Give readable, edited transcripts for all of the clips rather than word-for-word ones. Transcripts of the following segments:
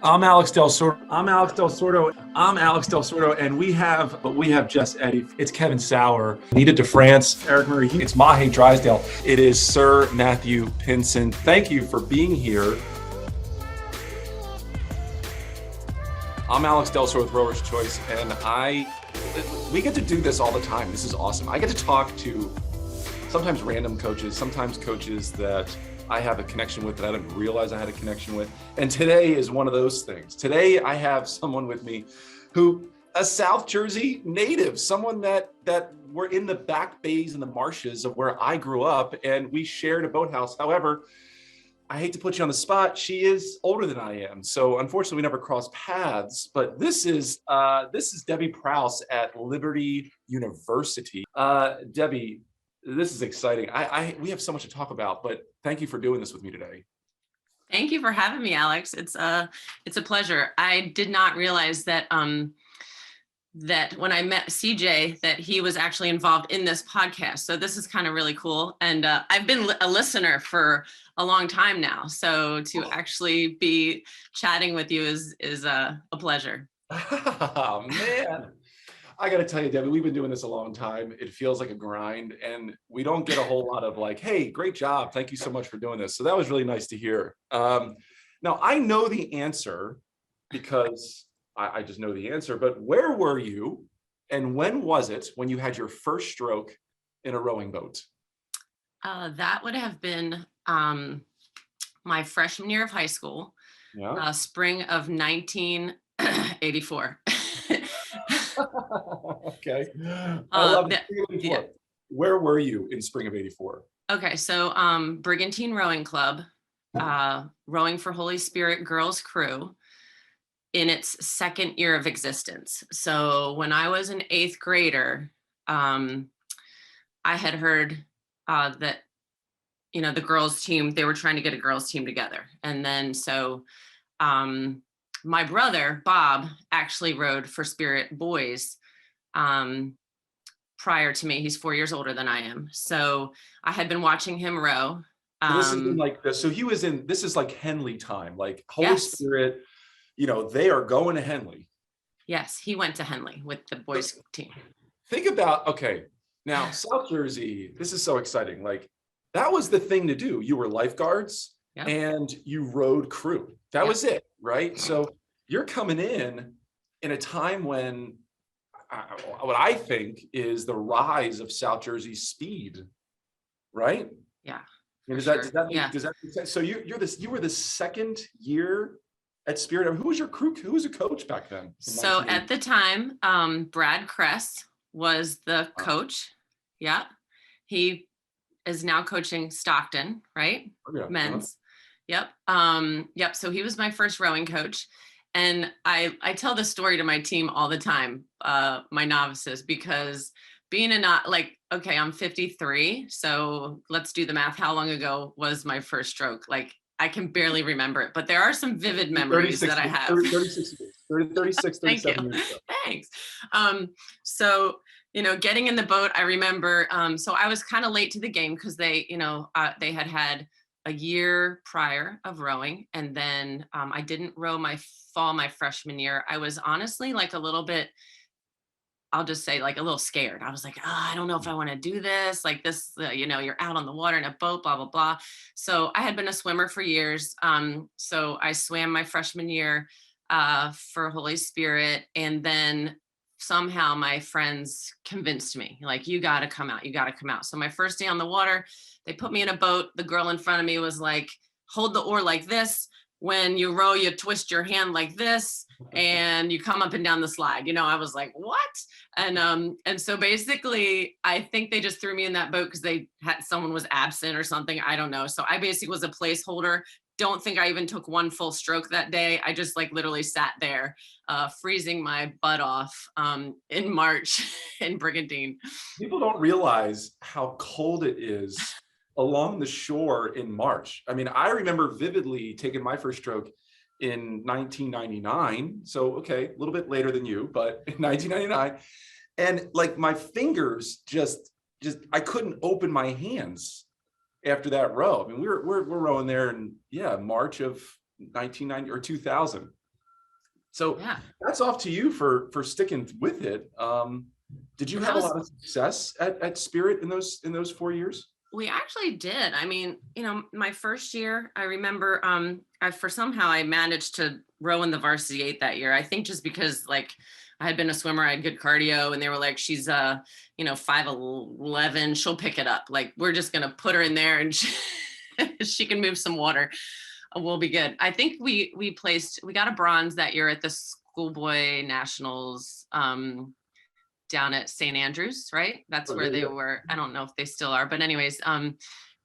I'm Alex Del Sordo. And we have just Eddie. It's Kevin Sauer, Nita DeFrance, Eric Murray. It's Mahe Drysdale. It is Sir Matthew Pinson. Thank you for being here. I'm Alex Del Sordo with Rower's Choice, and we get to do this all the time. This is awesome. I get to talk to sometimes random coaches, sometimes coaches that I have a connection with that I didn't realize I had a connection with. And today is one of those things. Today I have someone with me who, a South Jersey native, someone that were in the back bays and the marshes of where I grew up, and we shared a boathouse. However, I hate to put you on the spot. She is older than I am, so unfortunately we never crossed paths. But this is Debbie Prowse at Liberty University. Debbie, this is exciting. We have so much to talk about, but thank you for doing this with me today. Thank you for having me, Alex. It's a pleasure. I did not realize that that when I met CJ, that he was actually involved in this podcast. So this is kind of really cool. And I've been a listener for a long time now. So to actually be chatting with you is a pleasure. Oh, man. I got to tell you, Debbie, we've been doing this a long time. It feels like a grind, and we don't get a whole lot of like, hey, great job. Thank you so much for doing this. So that was really nice to hear. Now, I know the answer because I just know the answer, but where were you and when was it when you had your first stroke in a rowing boat? That would have been my freshman year of high school, spring of 1984. Okay. I love it. Yeah. Where were you in spring of 84? Okay, so Brigantine Rowing Club, rowing for Holy Spirit Girls Crew in its second year of existence. So when I was an 8th grader, I had heard that, the girls team, they were trying to get a girls team together. And then so my brother, Bob, actually rowed for Spirit Boys prior to me. He's 4 years older than I am. So I had been watching him row. This is in like this. So he was in, this is like Henley time, like Holy Spirit, they are going to Henley. Yes, he went to Henley with the boys team. Think about, okay, now South Jersey, this is so exciting. Like that was the thing to do. You were lifeguards and you rowed crew. That was it, right? So you're coming in a time when what I think is the rise of South Jersey speed, right? Yeah. Does that make sense? So you were the second year at Spirit. I mean, who was your crew? Who was the coach back then? So at the time, Brad Kress was the coach. Yeah. He is now coaching Stockton, right? Men's. Yep. So he was my first rowing coach. And I tell this story to my team all the time, my novices, because being I'm 53. So let's do the math. How long ago was my first stroke? Like I can barely remember it, but there are some vivid memories that I have. 36 Thank you. Thanks. So, getting in the boat, I remember, so I was kind of late to the game because they had a year prior of rowing. And then I didn't row my freshman year. I was honestly like a little bit, I'll just say like a little scared. I was like, I don't know if I want to do this. Like this, you're out on the water in a boat, blah, blah, blah. So I had been a swimmer for years. So I swam my freshman year for Holy Spirit. And then somehow my friends convinced me, like, you got to come out. So my first day on the water, they put me in a boat. The girl in front of me was like, hold the oar like this. When you row, you twist your hand like this and you come up and down the slide. I was like, what? And so basically, I think they just threw me in that boat because someone was absent or something. I don't know. So I basically was a placeholder. Don't think I even took one full stroke that day. I just like literally sat there, freezing my butt off in March in Brigantine. People don't realize how cold it is along the shore in March. I mean, I remember vividly taking my first stroke in 1999. So, okay, a little bit later than you, but in 1999. And like my fingers just I couldn't open my hands after that row. I mean, we're rowing there in March of 1990 or 2000. So Yeah. that's off to you for sticking with it. Did you have a lot of success at Spirit in those 4 years? We actually did. I mean, my first year, I remember somehow I managed to row in the varsity 8 that year. I think just because like I had been a swimmer, I had good cardio, and they were like, she's 5'11", she'll pick it up. Like, we're just gonna put her in there and she can move some water. We'll be good. I think we got a bronze that year at the schoolboy nationals down at St. Andrews, right? That's where they were. I don't know if they still are, but anyways,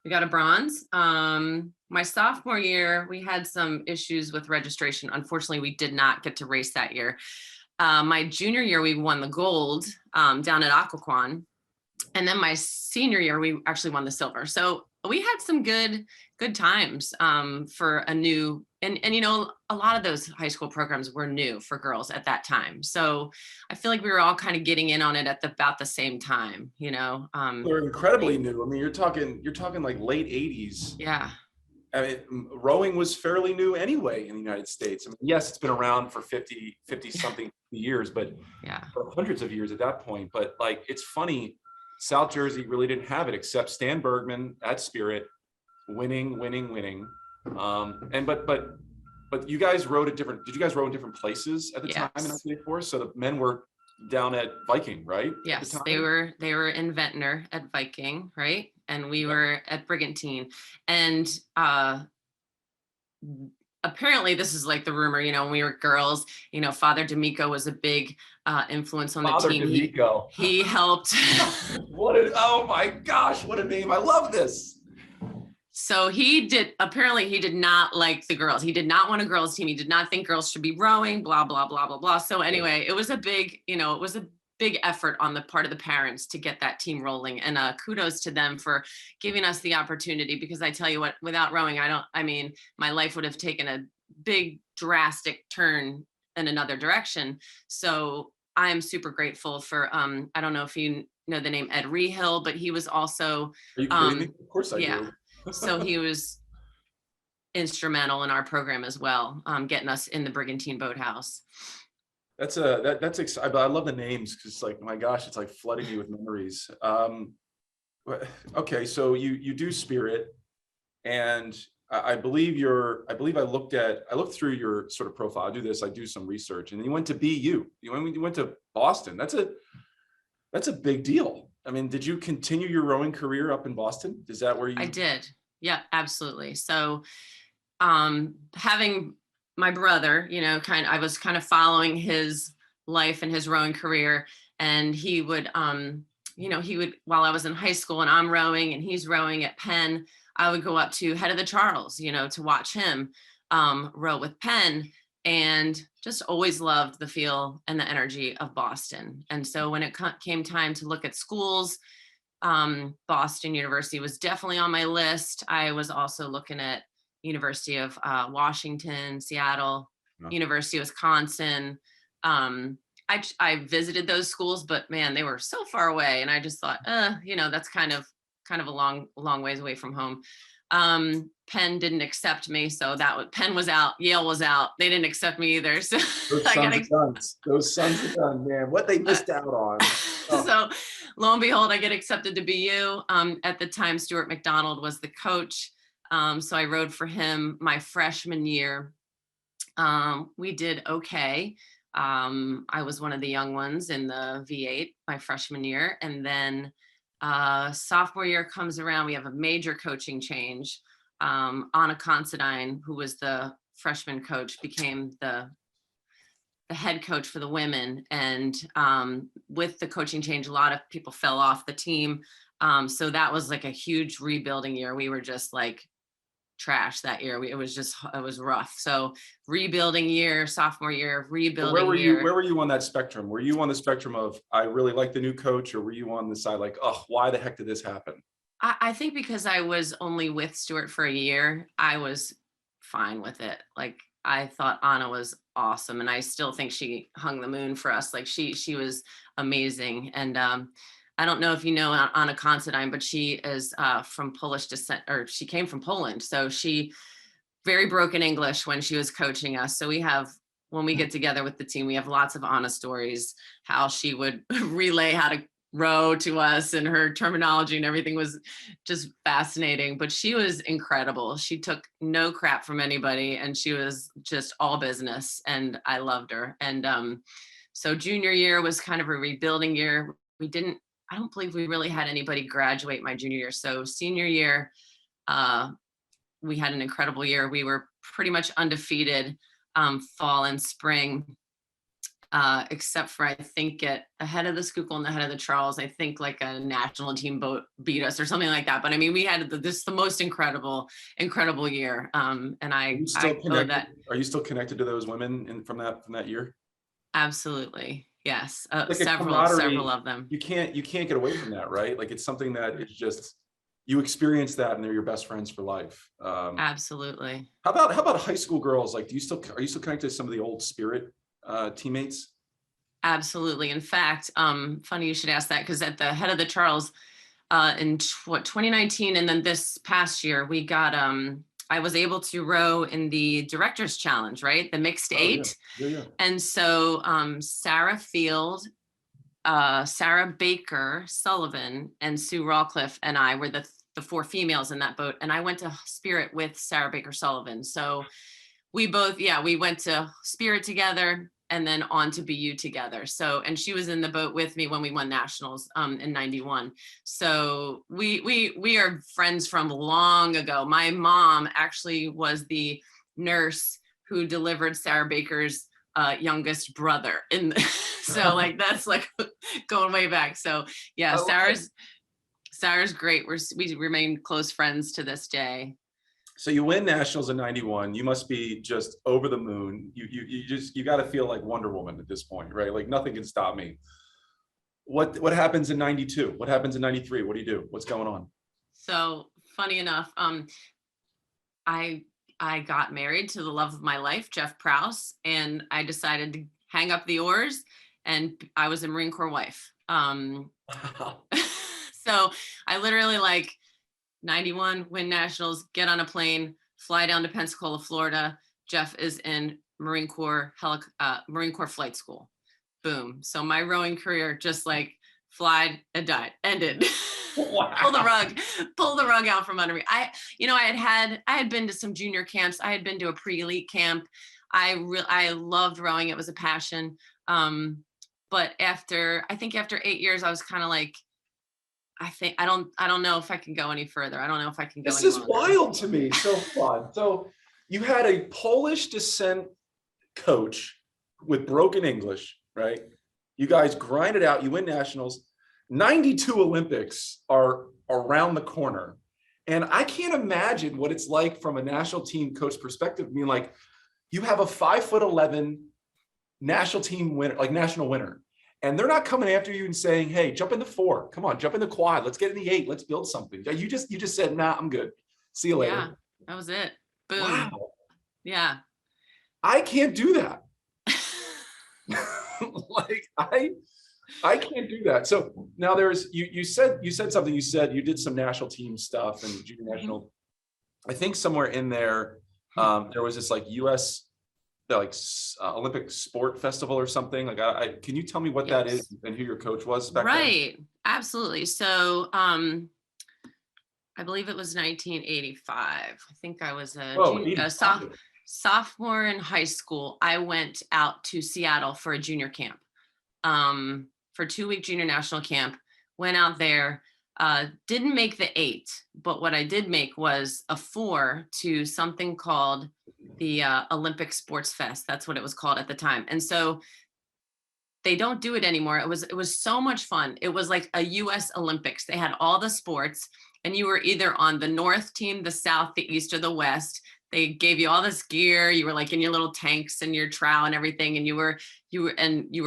we got a bronze. My sophomore year, we had some issues with registration. Unfortunately, we did not get to race that year. My junior year, we won the gold down at Occoquan. And then my senior year, we actually won the silver. So we had some good times for a new, and a lot of those high school programs were new for girls at that time. So I feel like we were all kind of getting in on it at about the same time, They're incredibly new. I mean, you're talking like late 80s. Yeah. I mean, rowing was fairly new anyway in the United States. I mean, yes, it's been around for 50 something years, but yeah, for hundreds of years at that point. But like, it's funny, South Jersey really didn't have it except Stan Bergman at Spirit, winning. But you guys rowed at different. Did you guys row in different places at the time in 1984? So the men were down at Viking, right? Yes, they were in Ventnor at Viking, right? And we were at Brigantine. And apparently this is like the rumor, when we were girls, Father D'Amico was a big influence on the team. D'Amico. He helped. Oh my gosh, what a name. I love this. So he did not like the girls. He did not want a girls team. He did not think girls should be rowing, blah, blah, blah, blah, blah. So anyway, it was a big effort on the part of the parents to get that team rolling. And kudos to them for giving us the opportunity, because I tell you what, without rowing, my life would have taken a big drastic turn in another direction. So I'm super grateful for, I don't know if you know the name Ed Rehill, but he was also, are you kidding me? Of course I do. So he was instrumental in our program as well, getting us in the Brigantine Boathouse. That's exciting. I love the names because, like, my gosh, it's like flooding me with memories. Okay, so you do Spirit, and I believe I looked through your sort of profile. I do some research, and you went to BU. You went to Boston. That's a big deal. I mean, did you continue your rowing career up in Boston? Is that where you? I did. Yeah, absolutely. So, having my brother, I was kind of following his life and his rowing career, and he would, while I was in high school and I'm rowing and he's rowing at Penn, I would go up to Head of the Charles, to watch him row with Penn. And just always loved the feel and the energy of Boston. And so when it came time to look at schools, Boston University was definitely on my list. I was also looking at University of Washington, Seattle, University of Wisconsin. I visited those schools, but man, they were so far away. And I just thought, that's kind of a long ways away from home. Penn didn't accept me, so Penn was out, Yale was out. They didn't accept me either. So those sons of guns, man, what they missed out on. Oh. So lo and behold, I get accepted to BU. At the time, Stuart McDonald was the coach. So I rowed for him my freshman year. We did okay. I was one of the young ones in the V8 my freshman year. And then sophomore year comes around, we have a major coaching change. Anna Considine, who was the freshman coach, became the head coach for the women. And with the coaching change, a lot of people fell off the team. So that was like a huge rebuilding year. We were just like trash that year. It was rough. So rebuilding year, sophomore year, rebuilding year. Where were you on that spectrum? Were you on the spectrum of, I really like the new coach, or were you on the side like, oh, why the heck did this happen? I think because I was only with Stuart for a year, I was fine with it. Like, I thought Anna was awesome, and I still think she hung the moon for us. Like, she was amazing. And I don't know if you know Anna Considine, but she is from Polish descent, or she came from Poland. So she very broken English when she was coaching us. So we have when we get together with the team, we have lots of honest stories, how she would relay how to row to us, and her terminology and everything was just fascinating. But she was incredible. She took no crap from anybody, and she was just all business, and I loved her. And so junior year was kind of a rebuilding year. I don't believe we really had anybody graduate my junior year. So senior year, we had an incredible year. We were pretty much undefeated fall and spring, except for, I think, at ahead of the Schuylkill and the head of the Charles, I think like a national team boat beat us or something like that. But I mean, we had the most incredible year. And I owe that. Are you still connected to those women from that year? Absolutely. Yes. Like several of them. You can't get away from that, right? Like it's something that it's just, you experience that and they're your best friends for life. Absolutely. How about high school girls? Like, are you still connected to some of the old Spirit teammates? Absolutely. In fact, funny you should ask that, because at the head of the Charles in 2019, and then this past year, we got I was able to row in the Director's Challenge, right? The mixed eight. Yeah. And so Sarah Field, Sarah Baker Sullivan, and Sue Rawcliffe and I were the four females in that boat. And I went to Spirit with Sarah Baker Sullivan. So we went to Spirit together and then on to BU together. So, and she was in the boat with me when we won nationals in 91. So we are friends from long ago. My mom actually was the nurse who delivered Sarah Baker's youngest brother so like that's like going way back. So yeah, Sarah's great. We remain close friends to this day. So you win nationals in 91. You must be just over the moon. You got to feel like Wonder Woman at this point, right? Like nothing can stop me. What happens in 92? What happens in 93? What do you do? What's going on? So funny enough, I got married to the love of my life, Jeff Prowse, and I decided to hang up the oars, and I was a Marine Corps wife. So I literally, like, 91, win nationals, get on a plane, fly down to Pensacola, Florida. Jeff is in Marine Corps flight school. Boom. So my rowing career just like ended. Wow. pull the rug out from under me. I had been to some junior camps. I had been to a pre-elite camp. I loved rowing. It was a passion. But after 8 years, I was kind of like, I don't know if I can go any further. I don't know if I can go any longer. This is wild to me. So fun. So you had a Polish descent coach with broken English, right? You guys grind it out. You win nationals. 92 Olympics are around the corner. And I can't imagine what it's like from a national team coach perspective. I mean, like, you have a 5'11" national team winner, like national winner. And they're not coming after you and saying, hey, jump in the 4. Come on, jump in the quad. Let's get in the 8. Let's build something. You just said, nah, I'm good. See you later. Yeah, that was it. Boom. Wow. Yeah. I can't do that. Like, I can't do that. So now you said something. You said you did some national team stuff and junior national. I think somewhere in there, there was this like U.S. Olympic sport festival or something. Like, can you tell me what that is and who your coach was back then? Right. Absolutely. So I believe it was 1985. I think I was a sophomore in high school. I went out to Seattle for a junior camp, for 2-week junior national camp. Went out there, didn't make the 8, but what I did make was a 4 to something called the Olympic Sports Fest. That's what it was called at the time. And so they don't do it anymore. It was so much fun. It was like a US Olympics. They had all the sports, and you were either on the North team, the South, the East, or the West. They gave you all this gear. You were like in your little tanks and your trowel and everything. And you were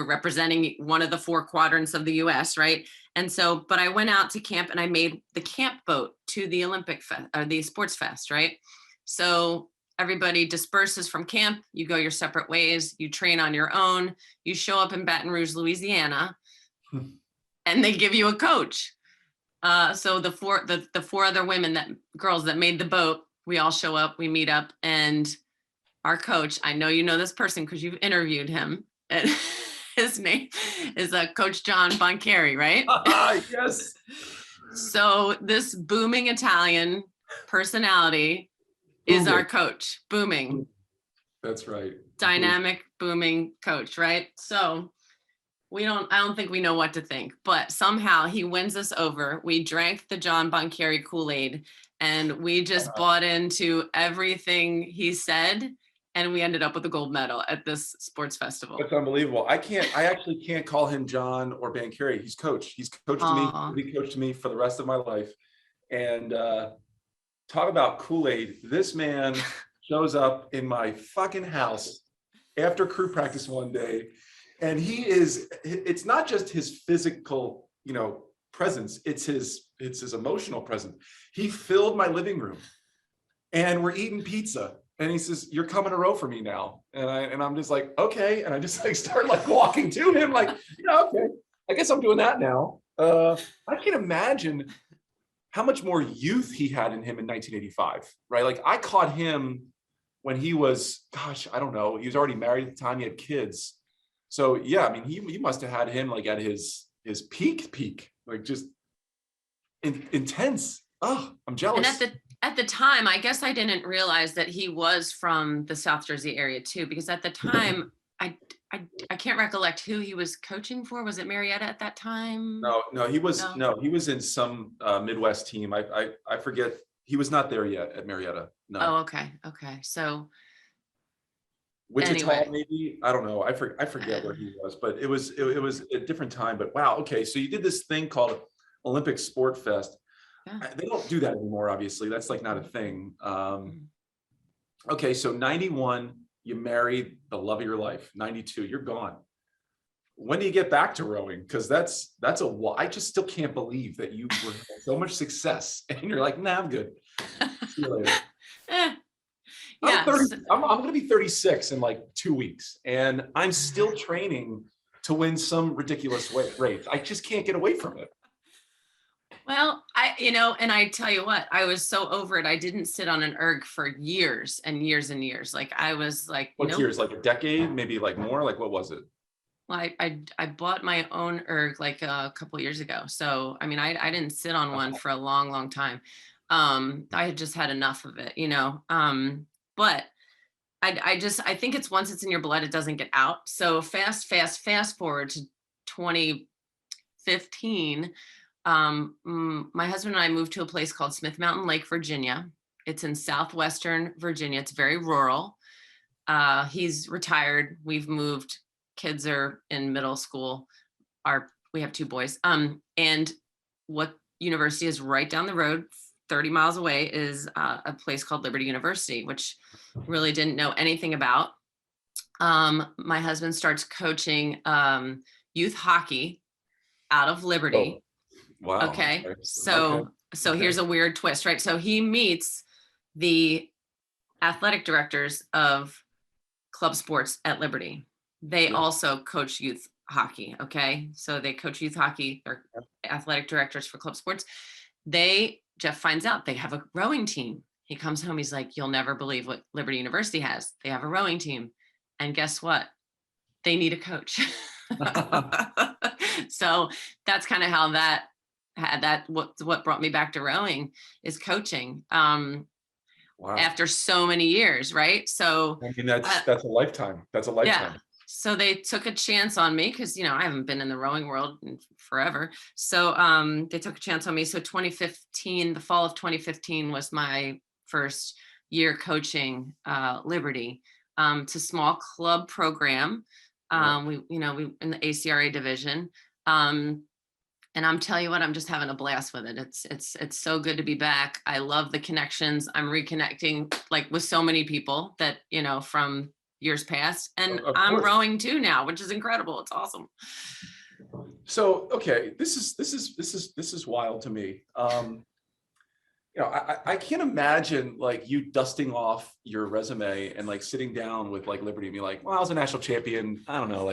representing one of the 4 quadrants of the US, right? And so, but I went out to camp and I made the camp boat to the Olympic Fest, or the Sports Fest, right? So everybody disperses from camp. You go your separate ways. You train on your own. You show up in Baton Rouge, Louisiana, and they give you a coach. So the four other girls that made the boat, we all show up, we meet up, and our coach, I know you know this person because you've interviewed him, and his name is Coach John Boncari, right? Yes. So this booming Italian personality is our coach. Booming. That's right. Dynamic, booming coach, right? So I don't think we know what to think, but somehow he wins us over. We drank the John Boncari Kool-Aid, and we just bought into everything he said, and we ended up with a gold medal at this sports festival. That's unbelievable. I actually can't call him John or Bancari. He's coach. He's coached me. He coached me for the rest of my life. And talk about Kool-Aid. This man shows up in my fucking house after crew practice one day. And it's not just his physical, presence. It's his emotional presence. He filled my living room, and we're eating pizza. And he says, "You're coming to row for me now." And I'm just like, okay. And I just start walking to him okay, I guess I'm doing that now. I can't imagine how much more youth he had in him in 1985, right? I caught him when he was, gosh, I don't know. He was already married at the time. He had kids. So yeah, I mean, he must have had him at his peak, just intense. Oh, I'm jealous. And at the time, I guess I didn't realize that he was from the South Jersey area too, because at the time, I can't recollect who he was coaching for. Was it Marietta at that time? No, he was in some Midwest team. I forget. He was not there yet at Marietta. No. Oh, okay. So Wichita, anyway. maybe, I don't know. I forget where he was, but it was a different time. But wow, okay. So you did this thing called Olympic Sport Fest. Yeah. They don't do that anymore, obviously. That's not a thing. Okay, so 91, you married the love of your life. 92, you're gone. When do you get back to rowing? Because I just still can't believe that you were so much success and you're like, nah, I'm good. See you later. I'm going to be 36 in 2 weeks, and I'm still training to win some ridiculous race. I just can't get away from it. Well, and I tell you what, I was so over it. I didn't sit on an erg for years and years and years. I was what's years? A decade, maybe more? What was it? Well, I bought my own erg a couple of years ago. So, I mean, I didn't sit on one for a long, long time. I had just had enough of it, but I think it's once it's in your blood, it doesn't get out. So fast forward to 2015. My husband and I moved to a place called Smith Mountain Lake, Virginia. It's in southwestern Virginia. It's very rural. He's retired. We've moved. Kids are in middle school. We have 2 boys. And what university is right down the road, 30 miles away, is a place called Liberty University, which really didn't know anything about. My husband starts coaching youth hockey out of Liberty. Oh. Wow. Okay. So here's a weird twist, right? So he meets the athletic directors of club sports at Liberty. They also coach youth hockey. Okay. So they coach youth hockey, or athletic directors for club sports. Jeff finds out they have a rowing team. He comes home. He's like, "You'll never believe what Liberty University has. They have a rowing team. And guess what? They need a coach." So that's kind of how what brought me back to rowing is coaching. Wow. After so many years, right? So I mean, that's a lifetime. That's a lifetime. Yeah. So they took a chance on me because I haven't been in the rowing world in forever. So they took a chance on me. So the fall of 2015 was my first year coaching Liberty. It's a small club program. We in the ACRA division. And I'm telling you what, I'm just having a blast with it. It's so good to be back. I love the connections. I'm reconnecting with so many people that, from years past, and I'm rowing too now, which is incredible. It's awesome. So, okay, this is wild to me. I can't imagine you dusting off your resume and sitting down with Liberty and be like, well, I was a national champion, I don't know,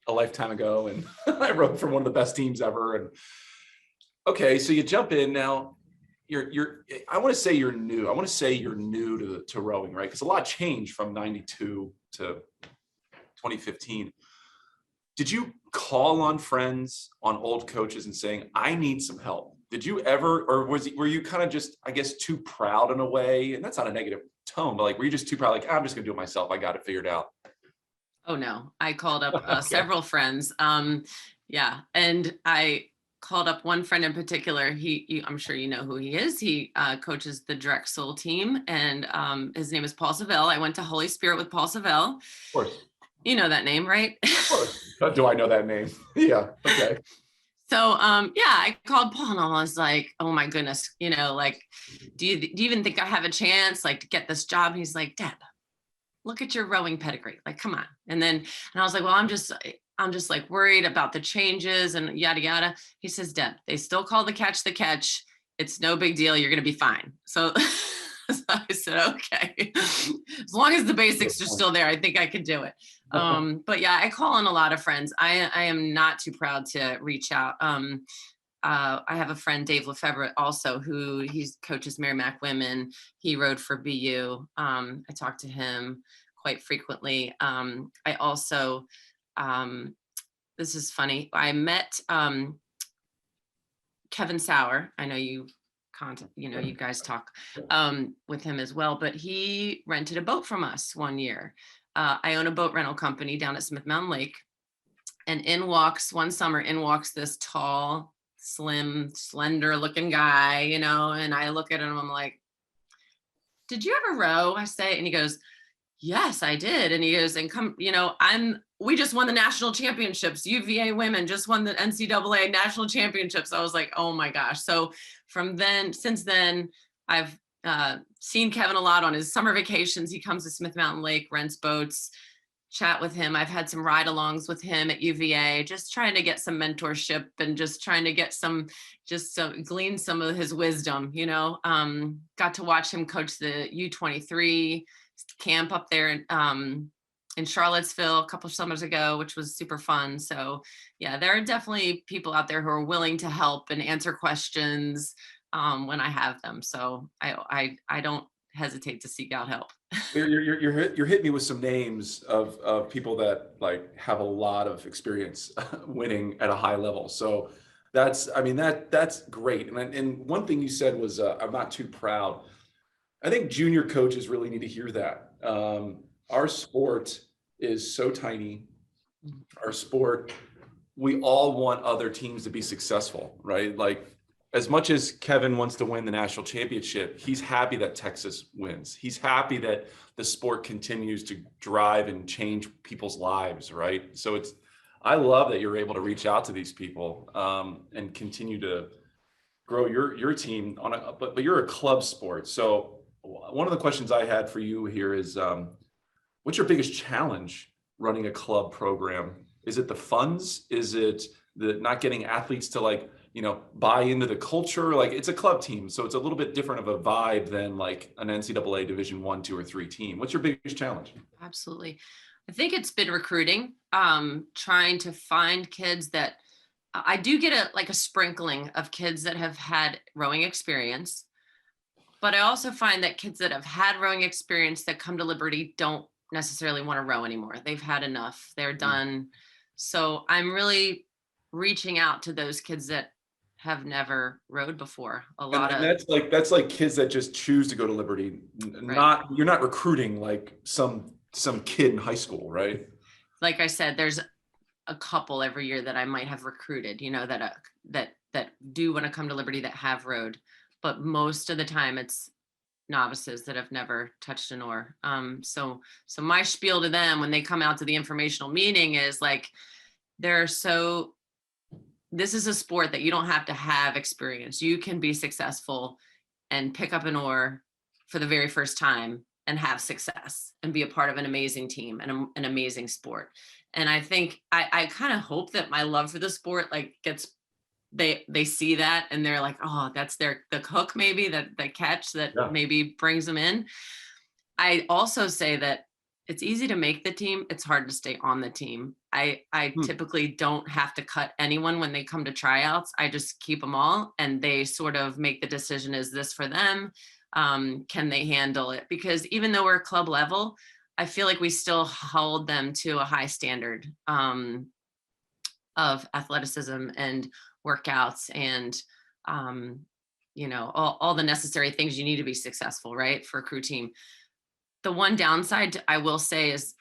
a lifetime ago, and I rowed for one of the best teams ever. And okay, so you jump in now. I want to say you're new. I want to say you're new to rowing, right? Because a lot changed from 92 to 2015. Did you call on friends, on old coaches and saying, I need some help? Did you ever, or were you kind of just, I guess, too proud in a way? And that's not a negative tone, but like, were you just too proud? Like, I'm just gonna do it myself. I got it figured out. Oh no, I called up Okay. several friends. Yeah, and I called up one friend in particular. I'm sure you know who he is. He coaches the Drexel team, and his name is Paul Savell. I went to Holy Spirit with Paul Savell. Of course. You know that name, right? Of course. Do I know that name? Yeah. Okay. So yeah, I called Paul and I was like, oh my goodness, like, do you even think I have a chance, like, to get this job? And he's like, Deb, look at your rowing pedigree, like, come on. And I was like, well, I'm just like worried about the changes and yada yada. He says, Deb, they still call the catch. It's no big deal. You're gonna be fine. So, so I said, okay, as long as the basics are still there, I think I can do it. But yeah, I call on a lot of friends. I am not too proud to reach out. I have a friend, Dave Lefebvre, also, who coaches Merrimack women. He rowed for BU. I talk to him quite frequently. I also, this is funny. I met Kevin Sauer. I know you guys talk with him as well, but he rented a boat from us one year. I own a boat rental company down at Smith Mountain Lake, and one summer this tall, slim, slender looking guy, and I look at him, I'm like, did you ever row? I say, and he goes, yes, I did. And he goes, and come, we just won the national championships. UVA women just won the NCAA national championships. I was like, oh my gosh. So since then, I've seen Kevin a lot on his summer vacations. He comes to Smith Mountain Lake, rents boats, chat with him. I've had some ride-alongs with him at UVA, just trying to get some mentorship and just trying to get glean some of his wisdom, got to watch him coach the U23 camp up there in Charlottesville a couple of summers ago, which was super fun. So yeah, there are definitely people out there who are willing to help and answer questions when I have them. So I don't hesitate to seek out help. You're hitting me with some names of people that like have a lot of experience winning at a high level. So that's great. And one thing you said was I'm not too proud. I think junior coaches really need to hear that. Our sport is so tiny. Our sport, we all want other teams to be successful, right? Like, as much as Kevin wants to win the national championship, he's happy that Texas wins. He's happy that the sport continues to drive and change people's lives, right? So I love that you're able to reach out to these people and continue to grow your team but you're a club sport. So one of the questions I had for you here is, what's your biggest challenge running a club program? Is it the funds? Is it the not getting athletes to buy into the culture? Like, it's a club team, so it's a little bit different of a vibe than like an NCAA Division 1, 2, or 3 team. What's your biggest challenge? Absolutely. I think it's been recruiting, trying to find kids that I do get a sprinkling of kids that have had rowing experience, but I also find that kids that have had rowing experience that come to Liberty don't necessarily want to row anymore. They've had enough. They're done. So I'm really reaching out to those kids that have never rowed before. That's like kids that just choose to go to Liberty. Right. You're not recruiting like some kid in high school, right? Like I said, there's a couple every year that I might have recruited, that do want to come to Liberty that have rowed, but most of the time it's novices that have never touched an oar. So my spiel to them when they come out to the informational meeting is like, this is a sport that you don't have to have experience. You can be successful and pick up an oar for the very first time and have success and be a part of an amazing team and an amazing sport. And I think I kind of hope that my love for the sport they see that and they're like, oh, that's the hook, maybe that catch that maybe brings them in. I also say that It's easy to make the team. It's hard to stay on the team. I Hmm. typically don't have to cut anyone when they come to tryouts. I just keep them all, and they sort of make the decision, is this for them? Can they handle it? Because even though we're club level, I feel like we still hold them to a high standard of athleticism and workouts and all the necessary things you need to be successful, right, for a crew team. The one downside I will say is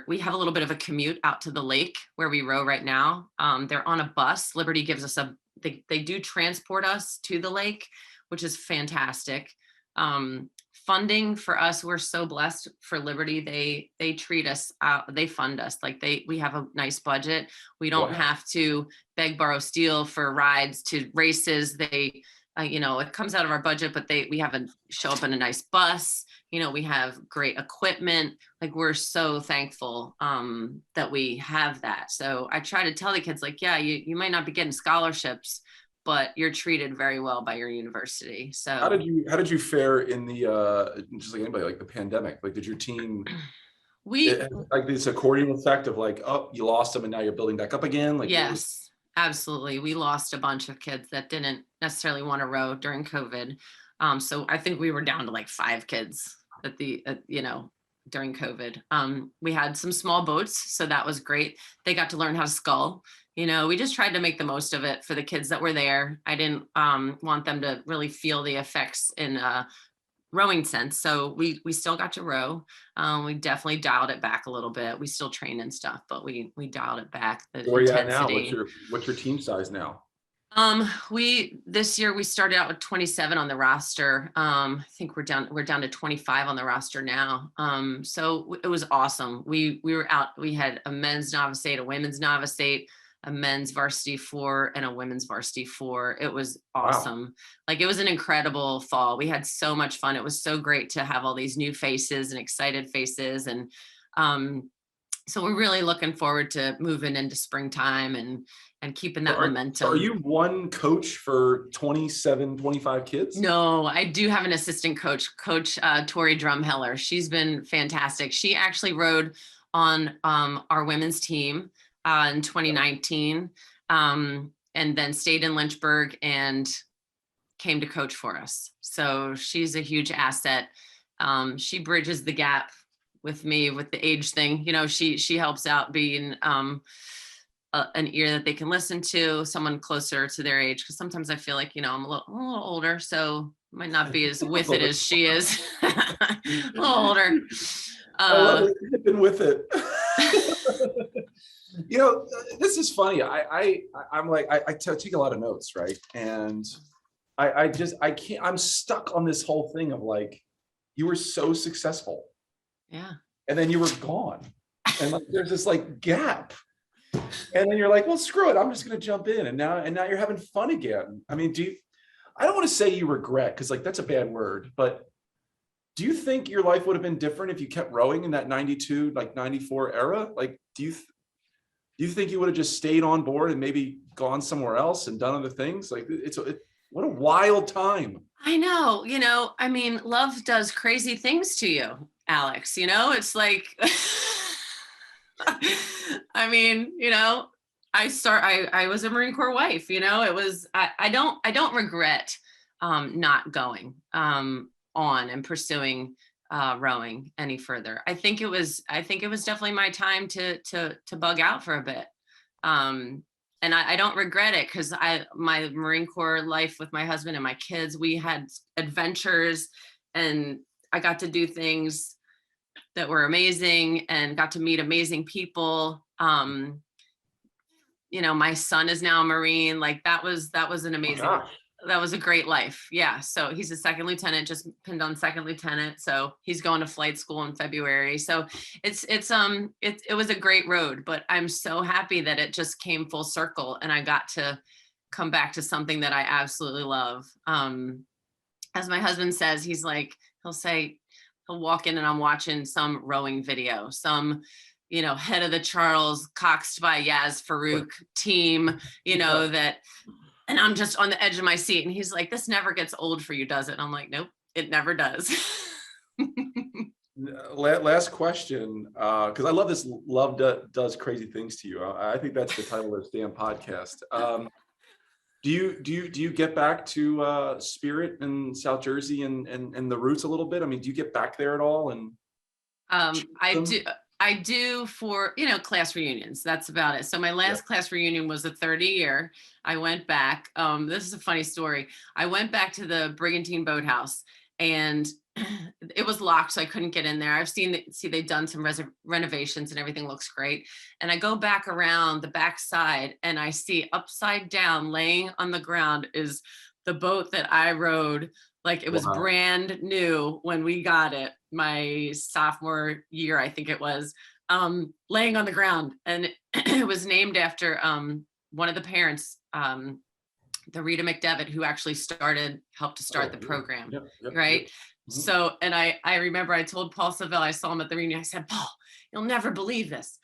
we have a little bit of a commute out to the lake where we row right now. They're on a bus. Liberty gives us they do transport us to the lake, which is fantastic. Funding for us, we're so blessed for Liberty. They treat us out, they fund us. Like we have a nice budget. We don't Wow. have to beg, borrow, steal for rides to races. It comes out of our budget, but we have show up in a nice bus. We have great equipment. Like, we're so thankful that we have that. So I try to tell the kids, like, yeah, you might not be getting scholarships, but you're treated very well by your university. So How did you fare in the just like anybody, like the pandemic? Like, did your team like this accordion effect of like, oh, you lost them and now you're building back up again? Like, yes, absolutely. We lost a bunch of kids that didn't necessarily want to row during COVID. So I think we were down to like 5 kids during COVID. We had some small boats, so that was great. They got to learn how to scull. We just tried to make the most of it for the kids that were there. I didn't want them to really feel the effects in a rowing sense. So we still got to row. We definitely dialed it back a little bit. We still train and stuff, but we dialed it back, the where are you at now? intensity. What's your team size now? This year we started out with 27 on the roster. I think we're down to 25 on the roster now. So it was awesome. We were out, we had a men's novice 8, a women's novice 8, a men's varsity 4, and a women's varsity 4. It was awesome. Wow. Like, it was an incredible fall. We had so much fun. It was so great to have all these new faces and excited faces. And so we're really looking forward to moving into springtime and keeping that momentum. So are you one coach for 27, 25 kids? No, I do have an assistant coach, Tori Drumheller. She's been fantastic. She actually rode on our women's team in 2019, and then stayed in Lynchburg and came to coach for us. So she's a huge asset. She bridges the gap with me with the age thing. She helps out being an ear that they can listen to, someone closer to their age. Because sometimes I feel like, I'm a little older, so might not be as with it as she is. A little older. I love it. You've been with it. This is funny. I'm like, I take a lot of notes, right? And I can't, I'm stuck on this whole thing of like, you were so successful. Yeah. And then you were gone. And like, there's this like gap. And then you're like, well, screw it. I'm just going to jump in. And now you're having fun again. I mean, I don't want to say you regret, because like, that's a bad word, but do you think your life would have been different if you kept rowing in that 92, like 94 era? Like, do you think you would have just stayed on board and maybe gone somewhere else and done other things? Like, what a wild time. I know, I mean, love does crazy things to you, Alex. It's like, I mean, I was a Marine Corps wife, it was, I don't regret not going on and pursuing rowing any further. I think it was definitely my time to bug out for a bit. And I don't regret it, because my Marine Corps life with my husband and my kids, we had adventures, and I got to do things that were amazing and got to meet amazing people. My son is now a Marine. Like, that was an amazing, that was a great life. Yeah. So he's a second lieutenant, just pinned on second lieutenant. So he's going to flight school in February. So it was a great road, but I'm so happy that it just came full circle and I got to come back to something that I absolutely love. As my husband says, he'll walk in and I'm watching some rowing video, some, head of the Charles coxed by Yaz Farouk team, and I'm just on the edge of my seat. And he's like, this never gets old for you, does it? And I'm like, nope, it never does. Last question, because I love this. Love does crazy things to you. I think that's the title of this damn podcast. Do you get back to Spirit in South Jersey and the roots a little bit? I mean, do you get back there at all? And I do for, class reunions. That's about it. So my last class reunion was a 30-year. I went back. This is a funny story. I went back to the Brigantine Boathouse, and it was locked, so I couldn't get in there. I've see they've done some renovations and everything looks great. And I go back around the back side, and I see upside down, laying on the ground, is the boat that I rowed. Like, it was brand new when we got it, my sophomore year, I think it was, laying on the ground. And it was named after one of the parents, the Rita McDevitt, who actually helped to start the program, right? Mm-hmm. So, and I remember I told Paul Savell, I saw him at the reunion, I said, Paul, you'll never believe this.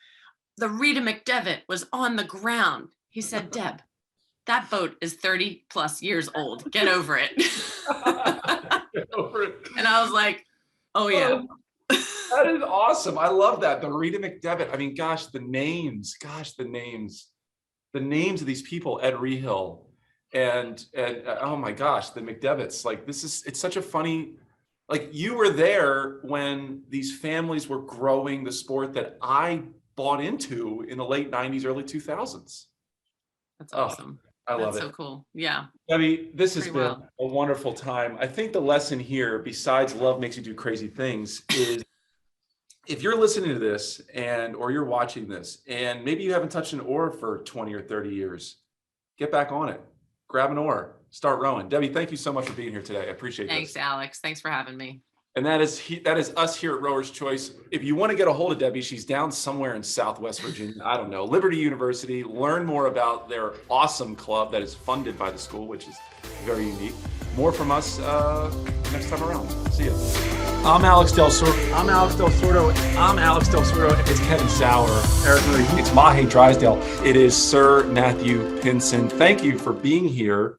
The Rita McDevitt was on the ground. He said, Deb, that boat is 30 plus years old. Get over it. Get over it. And I was like, oh yeah. That is awesome. I love that. The Rita McDevitt. I mean, gosh, the names of these people, Ed Rehill and oh my gosh, the McDevitts. Like, it's such a funny, like, you were there when these families were growing the sport that I bought into in the late 90s, early 2000s. That's awesome. I love it. That's so cool. Yeah. Debbie, this has been a wonderful time. I think the lesson here, besides love makes you do crazy things, is if you're listening to this or you're watching this, and maybe you haven't touched an oar for 20 or 30 years, get back on it. Grab an oar, start rowing. Debbie, thank you so much for being here today. I appreciate it. Thanks, Alex. Thanks for having me. And that is us here at Rower's Choice. If you want to get a hold of Debbie, she's down somewhere in Southwest Virginia. I don't know, Liberty University. Learn more about their awesome club that is funded by the school, which is very unique. More from us next time around. See ya. I'm Alex Del Sordo. It's Kevin Sauer. It's Mahe Drysdale. It is Sir Matthew Pinson. Thank you for being here.